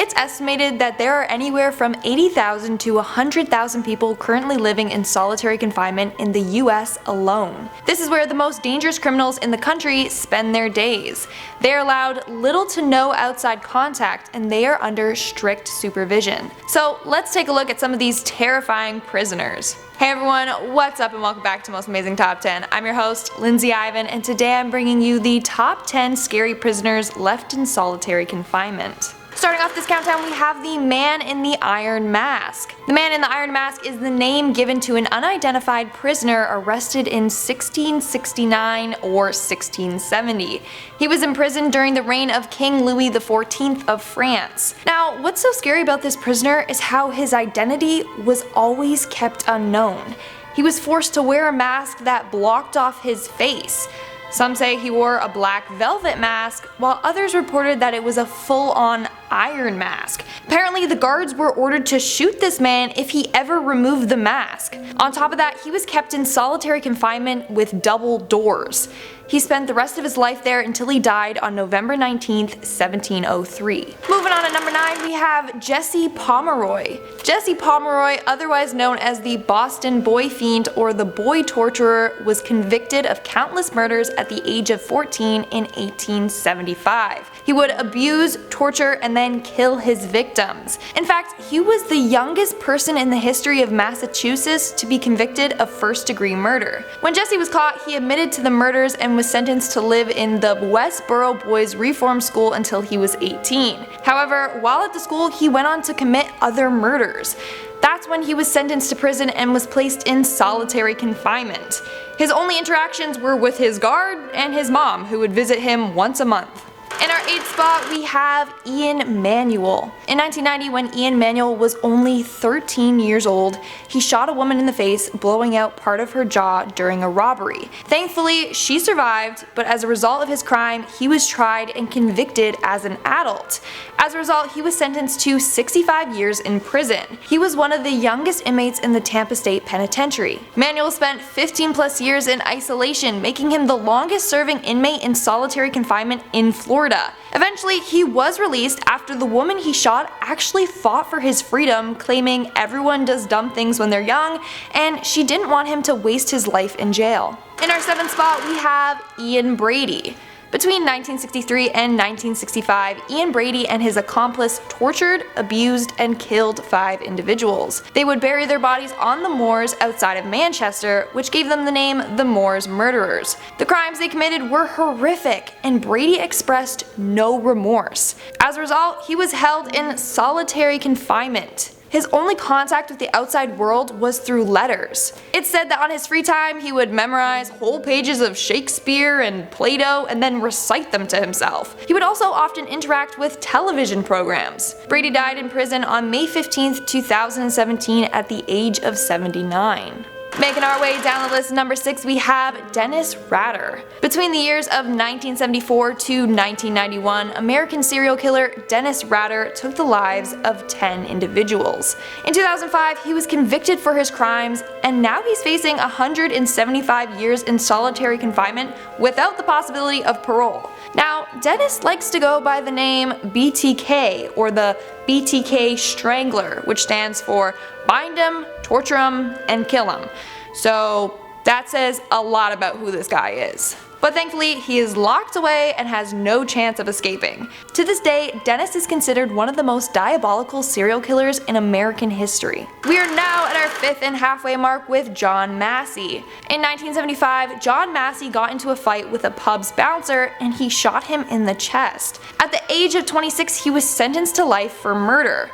It's estimated that there are anywhere from 80,000 to 100,000 people currently living in solitary confinement in the US alone. This is where the most dangerous criminals in the country spend their days. They are allowed little to no outside contact, and they are under strict supervision. So let's take a look at some of these terrifying prisoners. Hey everyone, what's up and welcome back to Most Amazing Top 10. I'm your host, Lindsay Ivan, and today I'm bringing you the top 10 scary prisoners left in solitary confinement. Starting off this countdown, we have the Man in the Iron Mask. The Man in the Iron Mask is the name given to an unidentified prisoner arrested in 1669 or 1670. He was imprisoned during the reign of King Louis XIV of France. Now, what's so scary about this prisoner is how his identity was always kept unknown. He was forced to wear a mask that blocked off his face. Some say he wore a black velvet mask, while others reported that it was a full-on iron mask. Apparently, the guards were ordered to shoot this man if he ever removed the mask. On top of that, he was kept in solitary confinement with double doors. He spent the rest of his life there until he died on November 19th, 1703. Moving on to number 9, we have Jesse Pomeroy. Jesse Pomeroy, otherwise known as the Boston Boy Fiend or the Boy Torturer, was convicted of countless murders at the age of 14 in 1875. He would abuse, torture, and then kill his victims. In fact, he was the youngest person in the history of Massachusetts to be convicted of first-degree murder. When Jesse was caught, he admitted to the murders and was sentenced to live in the Westboro Boys Reform School until he was 18. However, while at the school, he went on to commit other murders. That's when he was sentenced to prison and was placed in solitary confinement. His only interactions were with his guard and his mom, who would visit him once a month. In our 8th spot, we have Ian Manuel. In 1990, when Ian Manuel was only 13 years old, he shot a woman in the face, blowing out part of her jaw during a robbery. Thankfully, she survived, but as a result of his crime, he was tried and convicted as an adult. As a result, he was sentenced to 65 years in prison. He was one of the youngest inmates in the Tampa State Penitentiary. Manuel spent 15 plus years in isolation, making him the longest serving inmate in solitary confinement in Florida. Eventually, he was released after the woman he shot actually fought for his freedom, claiming everyone does dumb things when they're young, and she didn't want him to waste his life in jail. In our 7th spot, we have Ian Brady. Between 1963 and 1965, Ian Brady and his accomplice tortured, abused, and killed 5 individuals. They would bury their bodies on the moors outside of Manchester, which gave them the name the Moors Murderers. The crimes they committed were horrific, and Brady expressed no remorse. As a result, he was held in solitary confinement. His only contact with the outside world was through letters. It's said that on his free time he would memorize whole pages of Shakespeare and Plato and then recite them to himself. He would also often interact with television programs. Brady died in prison on May 15, 2017 at the age of 79. Making our way down the list, number 6, we have Dennis Rader. Between the years of 1974 to 1991, American serial killer Dennis Rader took the lives of 10 individuals. In 2005, he was convicted for his crimes, and now he's facing 175 years in solitary confinement without the possibility of parole. Now, Dennis likes to go by the name BTK, or the BTK Strangler, which stands for Bind 'em, Torture 'em, and Kill 'em. So that says a lot about who this guy is. But thankfully, he is locked away and has no chance of escaping. To this day, Dennis is considered one of the most diabolical serial killers in American history. We are now at our 5th and halfway mark with John Massey. In 1975, John Massey got into a fight with a pub's bouncer and he shot him in the chest. At the age of 26, he was sentenced to life for murder.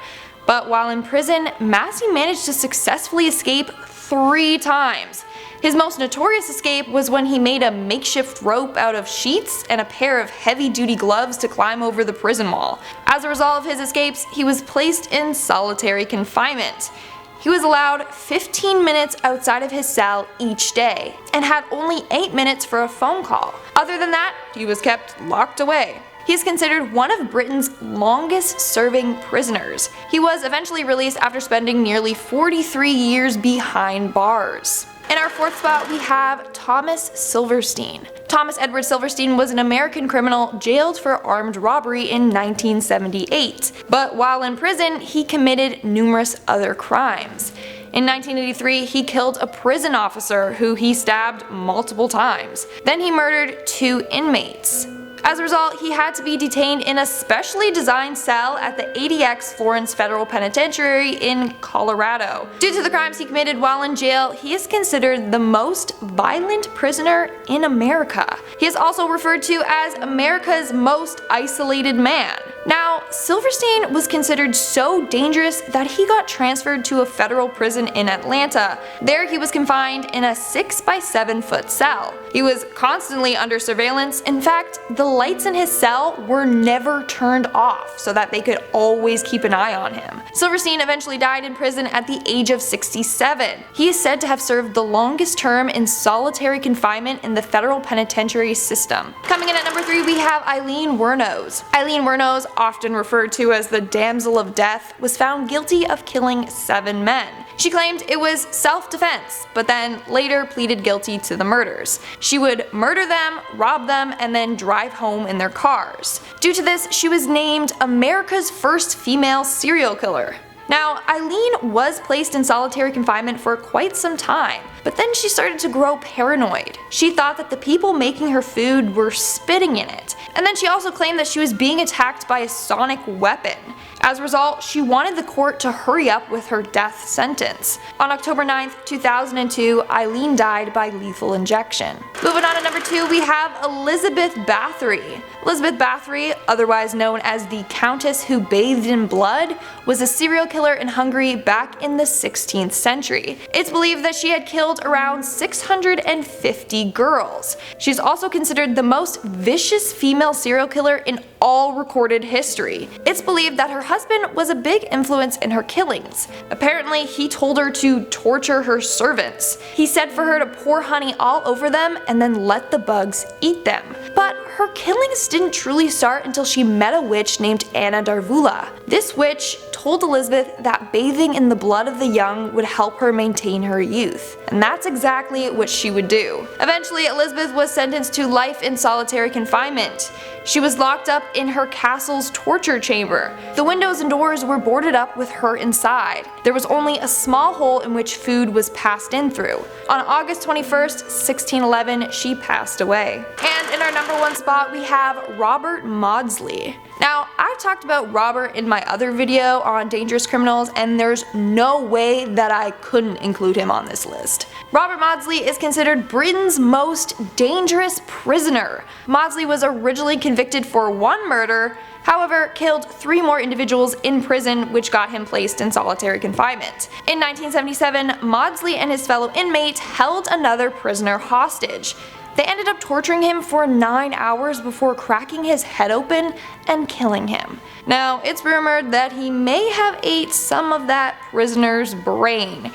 But while in prison, Massey managed to successfully escape 3 times. His most notorious escape was when he made a makeshift rope out of sheets and a pair of heavy-duty gloves to climb over the prison wall. As a result of his escapes, he was placed in solitary confinement. He was allowed 15 minutes outside of his cell each day, and had only 8 minutes for a phone call. Other than that, he was kept locked away. He is considered one of Britain's longest serving prisoners. He was eventually released after spending nearly 43 years behind bars. In our fourth spot, we have Thomas Silverstein. Thomas Edward Silverstein was an American criminal jailed for armed robbery in 1978, but while in prison, he committed numerous other crimes. In 1983, he killed a prison officer who he stabbed multiple times. Then he murdered 2 inmates. As a result, he had to be detained in a specially designed cell at the ADX Florence Federal Penitentiary in Colorado. Due to the crimes he committed while in jail, he is considered the most violent prisoner in America. He is also referred to as America's most isolated man. Now, Silverstein was considered so dangerous that he got transferred to a federal prison in Atlanta. There he was confined in a 6-by-7-foot cell. He was constantly under surveillance. In fact, the lights in his cell were never turned off so that they could always keep an eye on him. Silverstein eventually died in prison at the age of 67. He is said to have served the longest term in solitary confinement in the federal penitentiary system. Coming in at number 3, we have Eileen Wuornos. Eileen Wuornos, often referred to as the Damsel of Death, was found guilty of killing 7 men. She claimed it was self-defense, but then later pleaded guilty to the murders. She would murder them, rob them, and then drive home in their cars. Due to this, she was named America's first female serial killer. Now, Eileen was placed in solitary confinement for quite some time, but then she started to grow paranoid. She thought that the people making her food were spitting in it, and then she also claimed that she was being attacked by a sonic weapon. As a result, she wanted the court to hurry up with her death sentence. On October 9, 2002, Eileen died by lethal injection. Moving on to number 2, we have Elizabeth Bathory. Elizabeth Bathory, otherwise known as the Countess who bathed in blood, was a serial killer in Hungary back in the 16th century. It's believed that she had killed around 650 girls. She's also considered the most vicious female serial killer in all recorded history. It's believed that her husband was a big influence in her killings. Apparently, he told her to torture her servants. He said for her to pour honey all over them and then let the bugs eat them. But her killings didn't truly start until she met a witch named Anna Darvula. This witch told Elizabeth that bathing in the blood of the young would help her maintain her youth. And that's exactly what she would do. Eventually, Elizabeth was sentenced to life in solitary confinement. She was locked up in her castle's torture chamber. The windows and doors were boarded up with her inside. There was only a small hole in which food was passed in through. On August 21st, 1611, she passed away. And in our number 1 spot, we have Robert Maudsley. Now, I've talked about Robert in my other video on dangerous criminals, and there's no way that I couldn't include him on this list. Robert Maudsley is considered Britain's most dangerous prisoner. Maudsley was originally convicted for 1 murder, however killed 3 more individuals in prison, which got him placed in solitary confinement. In 1977, Maudsley and his fellow inmate held another prisoner hostage. They ended up torturing him for 9 hours before cracking his head open and killing him. Now, it's rumored that he may have ate some of that prisoner's brain.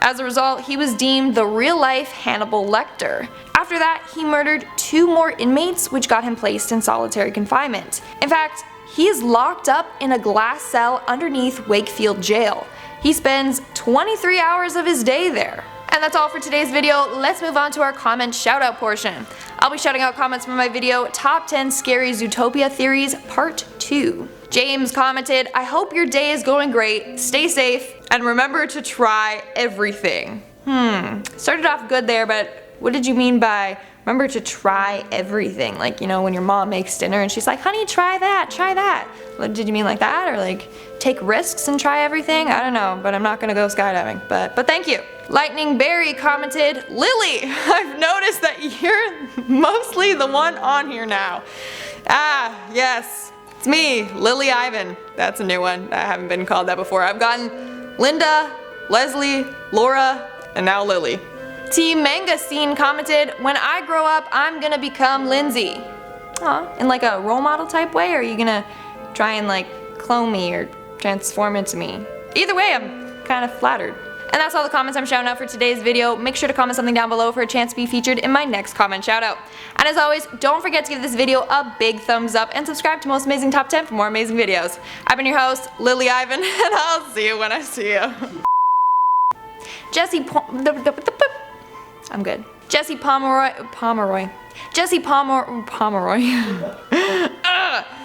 As a result, he was deemed the real-life Hannibal Lecter. After that, he murdered 2 more inmates, which got him placed in solitary confinement. In fact, he is locked up in a glass cell underneath Wakefield Jail. He spends 23 hours of his day there. And that's all for today's video. Let's move on to our comment shoutout portion. I'll be shouting out comments from my video Top 10 Scary Zootopia Theories Part 2. James commented, "I hope your day is going great, stay safe, and remember to try everything." Started off good there, but what did you mean by remember to try everything? Like, you know, when your mom makes dinner and she's like, "Honey, try that, try that." Did you mean like that? Or like take risks and try everything? I don't know, but I'm not gonna go skydiving. But thank you. Lightning Berry commented, "Lily, I've noticed that you're mostly the one on here now." Ah, yes, it's me, Lily Ivan. That's a new one. I haven't been called that before. I've gotten Linda, Leslie, Laura, and now Lily. Team Manga Scene commented, "When I grow up, I'm gonna become Lindsay." Aw, in like a role model type way, or are you gonna try and like clone me or transform into me? Either way, I'm kind of flattered. And that's all the comments I'm shouting out for today's video. Make sure to comment something down below for a chance to be featured in my next comment shoutout. And as always, don't forget to give this video a big thumbs up and subscribe to Most Amazing Top 10 for more amazing videos. I've been your host, Lily Ivan, and I'll see you when I see you. Jesse I'm good. Jesse Pomeroy. Jesse Pomeroy.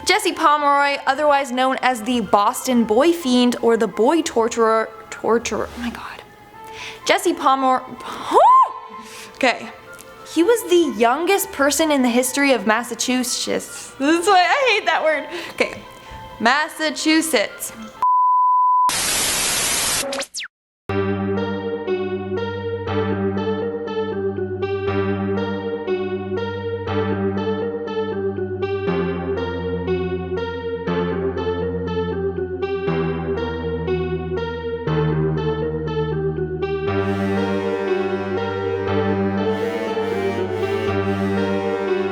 Jesse Pomeroy, otherwise known as the Boston Boy Fiend or the Boy Torturer. Oh my god. Jesse Pomeroy. Okay. He was the youngest person in the history of Massachusetts. This is why I hate that word. Okay. Massachusetts.